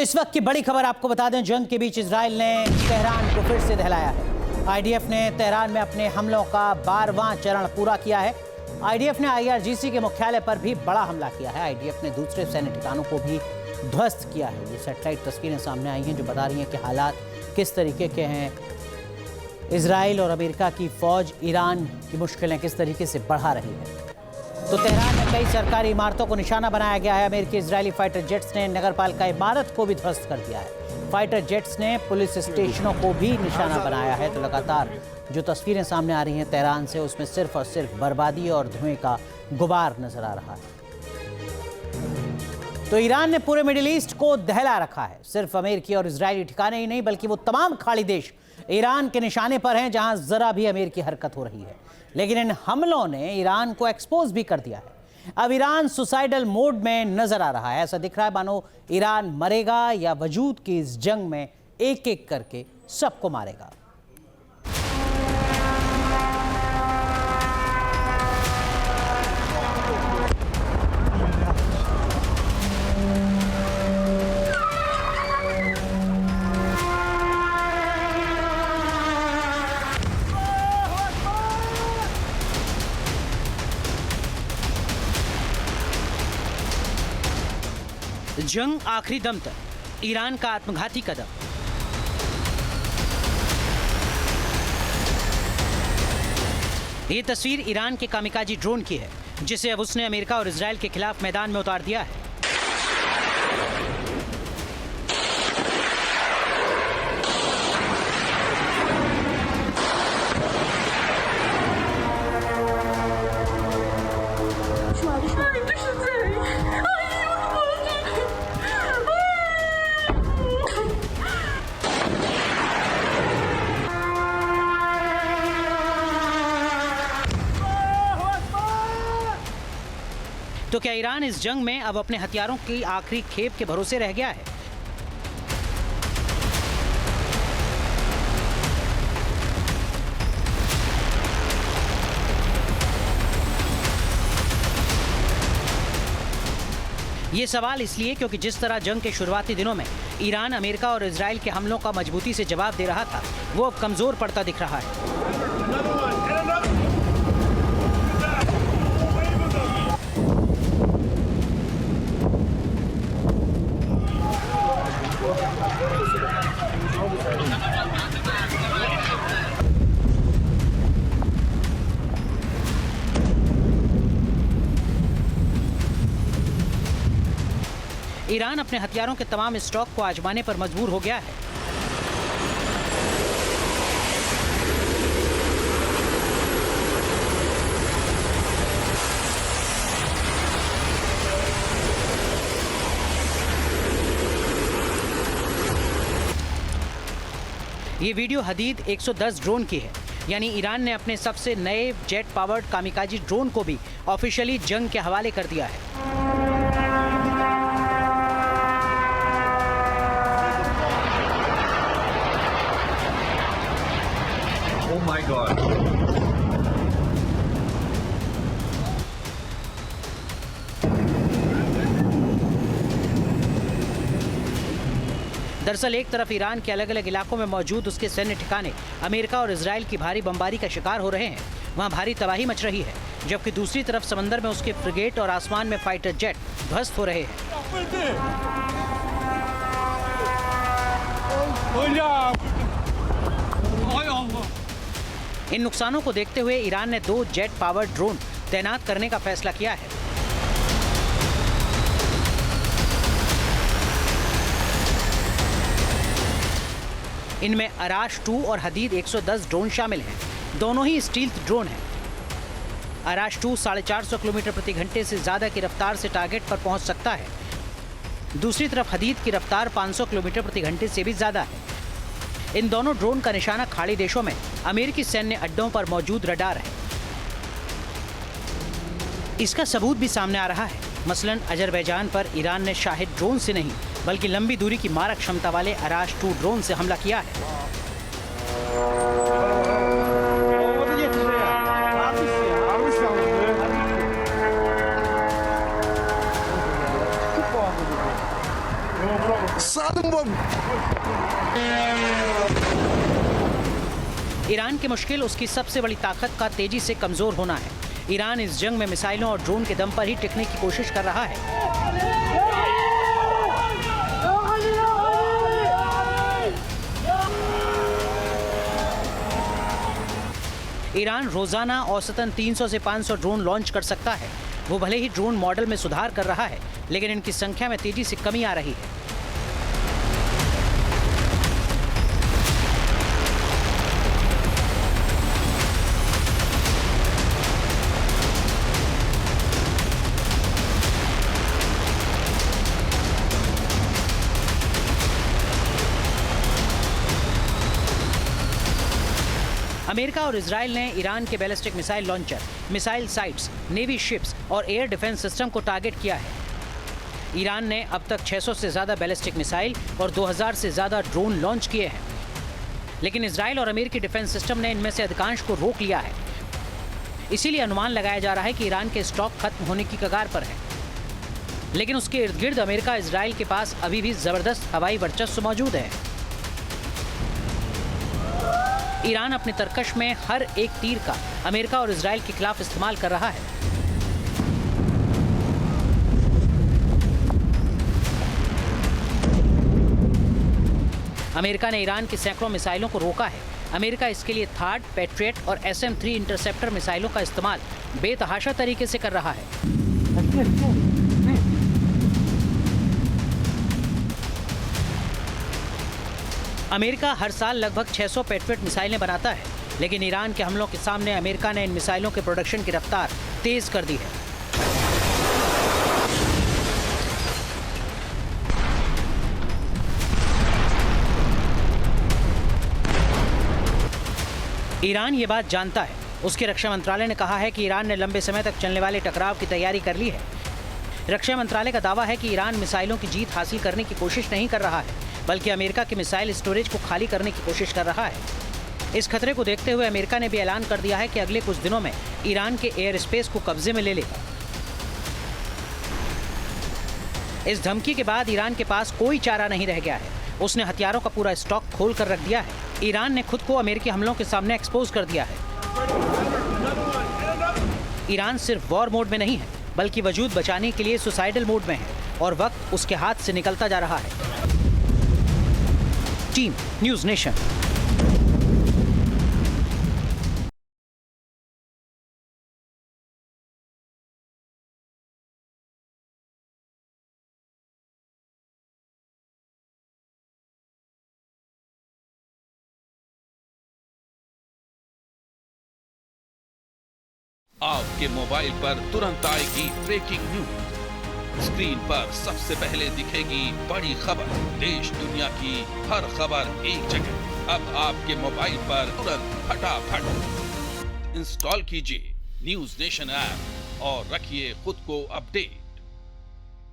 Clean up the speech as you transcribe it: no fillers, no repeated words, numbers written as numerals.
इस वक्त की बड़ी खबर आपको बता दें, जंग के बीच इजराइल ने तेहरान को फिर से दहलाया है। आईडीएफ ने तेहरान में अपने हमलों का 12वां चरण पूरा किया है। आईडीएफ ने आईआरजीसी के मुख्यालय पर भी बड़ा हमला किया है। आईडीएफ ने दूसरे सैन्य ठिकानों को भी ध्वस्त किया है। ये सैटेलाइट तस्वीरें सामने आई हैं जो बता रही हैं कि हालात किस तरीके के हैं। इजराइल और अमेरिका की फौज ईरान की मुश्किलें किस तरीके से बढ़ा रही है। तो तेहरान में कई सरकारी इमारतों को निशाना बनाया गया है। अमेरिकी इजरायली फाइटर जेट्स ने नगरपालिका इमारत को भी ध्वस्त कर दिया है। फाइटर जेट्स ने पुलिस स्टेशनों को भी निशाना बनाया है। तो लगातार जो तस्वीरें सामने आ रही हैं तेहरान से, उसमें सिर्फ और सिर्फ बर्बादी और धुएं का गुबार नजर आ रहा है। तो ईरान ने पूरे मिडिल ईस्ट को दहला रखा है। सिर्फ अमेरिकी और इजरायली ठिकाने ही नहीं बल्कि वो तमाम खाड़ी देश ईरान के निशाने पर हैं जहां जरा भी अमेरिकी हरकत हो रही है। लेकिन इन हमलों ने ईरान को एक्सपोज भी कर दिया है। अब ईरान सुसाइडल मोड में नजर आ रहा है। ऐसा दिख रहा है मानो ईरान मरेगा या वजूद की इस जंग में एक एक करके सबको मारेगा। जंग आखिरी दम तक, ईरान का आत्मघाती कदम। ये तस्वीर ईरान के कामिकाजी ड्रोन की है जिसे अब उसने अमेरिका और इजराइल के खिलाफ मैदान में उतार दिया है। तो क्या ईरान इस जंग में अब अपने हथियारों की आखिरी खेप के भरोसे रह गया है? ये सवाल इसलिए क्योंकि जिस तरह जंग के शुरुआती दिनों में ईरान अमेरिका और इजराइल के हमलों का मजबूती से जवाब दे रहा था, वो अब कमजोर पड़ता दिख रहा है। ईरान अपने हथियारों के तमाम स्टॉक को आजमाने पर मजबूर हो गया है। ये वीडियो हदीद 110 ड्रोन की है, यानी ईरान ने अपने सबसे नए जेट पावर्ड कामिकाजी ड्रोन को भी ऑफिशियली जंग के हवाले कर दिया है। Oh my God. दरअसल एक तरफ ईरान के अलग अलग इलाकों में मौजूद उसके सैन्य ठिकाने अमेरिका और इजराइल की भारी बमबारी का शिकार हो रहे हैं, वहां भारी तबाही मच रही है, जबकि दूसरी तरफ समंदर में उसके फ्रिगेट और आसमान में फाइटर जेट ध्वस्त हो रहे हैं। इन नुकसानों को देखते हुए ईरान ने 2 जेट पावर्ड ड्रोन तैनात करने का फैसला किया है। इनमें अराश 2 और हदीद 110 ड्रोन शामिल हैं। दोनों ही स्टील्थ ड्रोन हैं। अराश 2 450 किलोमीटर प्रति घंटे से ज्यादा की रफ्तार से टारगेट पर पहुंच सकता है। दूसरी तरफ हदीद की रफ्तार 500 किलोमीटर प्रति घंटे से भी ज्यादा है। इन दोनों ड्रोन का निशाना खाड़ी देशों में अमेरिकी सैन्य अड्डों पर मौजूद रडार है। इसका सबूत भी सामने आ रहा है। मसलन अजरबैजान पर ईरान ने शाहिद ड्रोन से नहीं बल्कि लंबी दूरी की मारक क्षमता वाले अराश 2 ड्रोन से हमला किया है। ईरान की मुश्किल उसकी सबसे बड़ी ताकत का तेजी से कमजोर होना है। ईरान इस जंग में मिसाइलों और ड्रोन के दम पर ही टिकने की कोशिश कर रहा है। ईरान रोजाना औसतन 300 से 500 ड्रोन लॉन्च कर सकता है। वो भले ही ड्रोन मॉडल में सुधार कर रहा है, लेकिन इनकी संख्या में तेजी से कमी आ रही है। अमेरिका और इजराइल ने ईरान के ballistic missile launcher, missile sites, navy ships और एयर डिफेंस सिस्टम को टारगेट किया है। ईरान ने अब तक 600 से ज्यादा बैलिस्टिक मिसाइल और 2000 से ज्यादा ड्रोन लॉन्च किए हैं, लेकिन इजराइल और अमेरिकी डिफेंस सिस्टम ने इनमें से अधिकांश को रोक लिया है। इसीलिए अनुमान लगाया जा रहा है कि ईरान के स्टॉक खत्म होने की कगार पर है, लेकिन उसके इर्द गिर्द अमेरिका इजराइल के पास अभी भी जबरदस्त हवाई वर्चस्व मौजूद है। ईरान अपने तरकश में हर एक तीर का अमेरिका और इजराइल के खिलाफ इस्तेमाल कर रहा है। अमेरिका ने ईरान की सैकड़ों मिसाइलों को रोका है। अमेरिका इसके लिए थार्ड, पैट्रियट और SM-3 इंटरसेप्टर मिसाइलों का इस्तेमाल बेतहाशा तरीके से कर रहा है। अमेरिका हर साल लगभग 600 पैट्रियट मिसाइलें बनाता है, लेकिन ईरान के हमलों के सामने अमेरिका ने इन मिसाइलों के प्रोडक्शन की रफ्तार तेज कर दी है। ईरान ये बात जानता है। उसके रक्षा मंत्रालय ने कहा है कि ईरान ने लंबे समय तक चलने वाले टकराव की तैयारी कर ली है। रक्षा मंत्रालय का दावा है कि ईरान मिसाइलों की जीत हासिल करने की कोशिश नहीं कर रहा है, बल्कि अमेरिका के मिसाइल स्टोरेज को खाली करने की कोशिश कर रहा है। इस खतरे को देखते हुए अमेरिका ने भी ऐलान कर दिया है कि अगले कुछ दिनों में ईरान के एयर स्पेस को कब्जे में ले लेगा। इस धमकी के बाद ईरान के पास कोई चारा नहीं रह गया है। उसने हथियारों का पूरा स्टॉक खोल कर रख दिया है। ईरान ने खुद को अमेरिकी हमलों के सामने एक्सपोज कर दिया है। ईरान सिर्फ वॉर मोड में नहीं है, बल्कि वजूद बचाने के लिए सुसाइडल मोड में है, और वक्त उसके हाथ से निकलता जा रहा है। Team news nation. आपके मोबाइल पर तुरंत आएगी ब्रेकिंग न्यूज। स्क्रीन पर सबसे पहले दिखेगी बड़ी खबर। देश दुनिया की हर खबर एक जगह। अब आपके मोबाइल पर तुरंत फटाफट इंस्टॉल कीजिए न्यूज़ नेशन ऐप और रखिए खुद को अपडेट।